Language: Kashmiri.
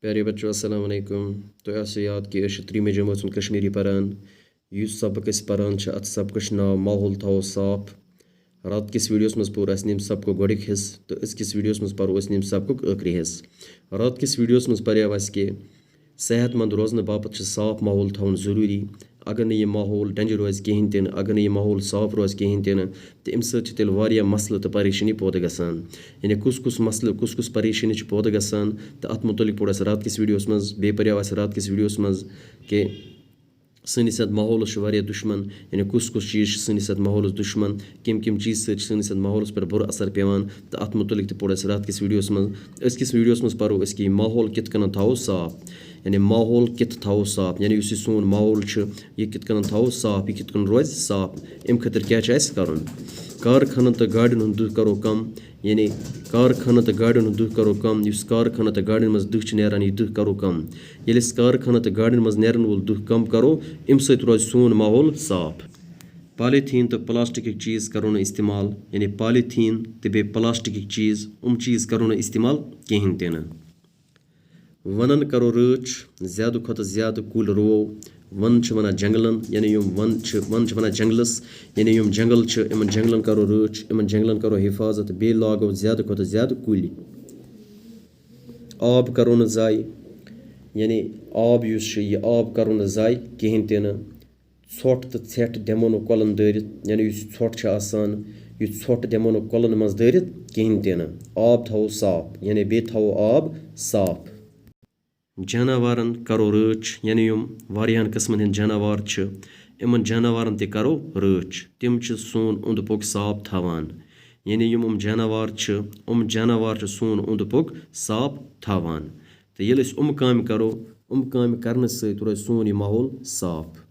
प्यारे बच्चों अस्सलाम वालेकुम। तो आसो याद कि 3 जमात कश्मीरी परान युस सबक परान अत सबक नाव माहौल थो साफ। रात किस वीडियोस मज पोर नीम सबक गोडिक हिस तो किस वीडियोस मज परो नीम सबक आखिरी हिस। रात किस वीडियोस मज पर्याव कि सेहतमंद रोजन बापत साफ माहौल थवन जरूरी। अगर नह यह माहौल डंज रोज कहें तीन, अगर नह यह माहौल साफ रोज कहें तीन तो अम सत्य मसल तो परेशानी पौद गसान। यानी कुस मसल कुस परेशानी पौद गसान तो अत मुतलिक पोर रात किस वीडियोस मज बे पर्याव रात किस वीडियोस मज के सनिस माहौलस दुश्मन। यानी कुस चीज़ सनिस माहौलस दुश्मन, किम चीज़ सनिस माहौलस पर बुर असर पेवान तो अत मुतलिक तो पोर रात किस वीडियोस मज। किस वीडियोस मज परो कि माहौल कित कन थो साफ। यानी माहौल कित थो साफ, यानी यह सोन माहौल यह कित कन थो साफ, यह कित कन रोज साफ। अम खतर क्या कर कारखानन तो गाड़ियों हूँ दुह करो कम। यानी कारखानन तो गाड़ियों हूँ दुह करो कम। इस कारखाना तो गाड़ियों मज दुह नेरान यह दुह करो कम। ये कारखाना तो गाड़ियों मज नेरन वोल दुह कम करो अम सत रोज सोन माहौल साफ। पॉलीथीन तो प्लास्टिक चीज़ करो न इस्तेमाल। यानी पॉलीथीन तो बे प्लास्टिक चीज़ करो न इस्तेमाल कहें तीन। वनन करो रच, ज़्यादा खुद ज़्यादा कुल रो। वन वन जंगलन, यानी वन वन जंगलस। यानी जंगल इन जंगलन करो रच, इन जंगलन करो हिफाजत, बे लागो ज़्यादा खुद ज़्यादा कुल। आब करो न ज़ाय, यानी आब यह आब करो न ज़ाय कहें तीन। ोट तो ेठ दमो न कलन दरित, यानी ोट आसान यह ोट दमो न कलन मज दरित कहें तीन। आब थो साफ, यानी बे थो आब साफ। जानवरन करो रच, यानी वारियान किस्मन हंद जानवर इन जानवरन ते करो रच, तिम सोन ओंद पोक साफ थवान। यानी जानवर सोन ओंद पोक साफ थवान। तो ये काम करो, काम करने सत रोज सोन यह माहौल साफ।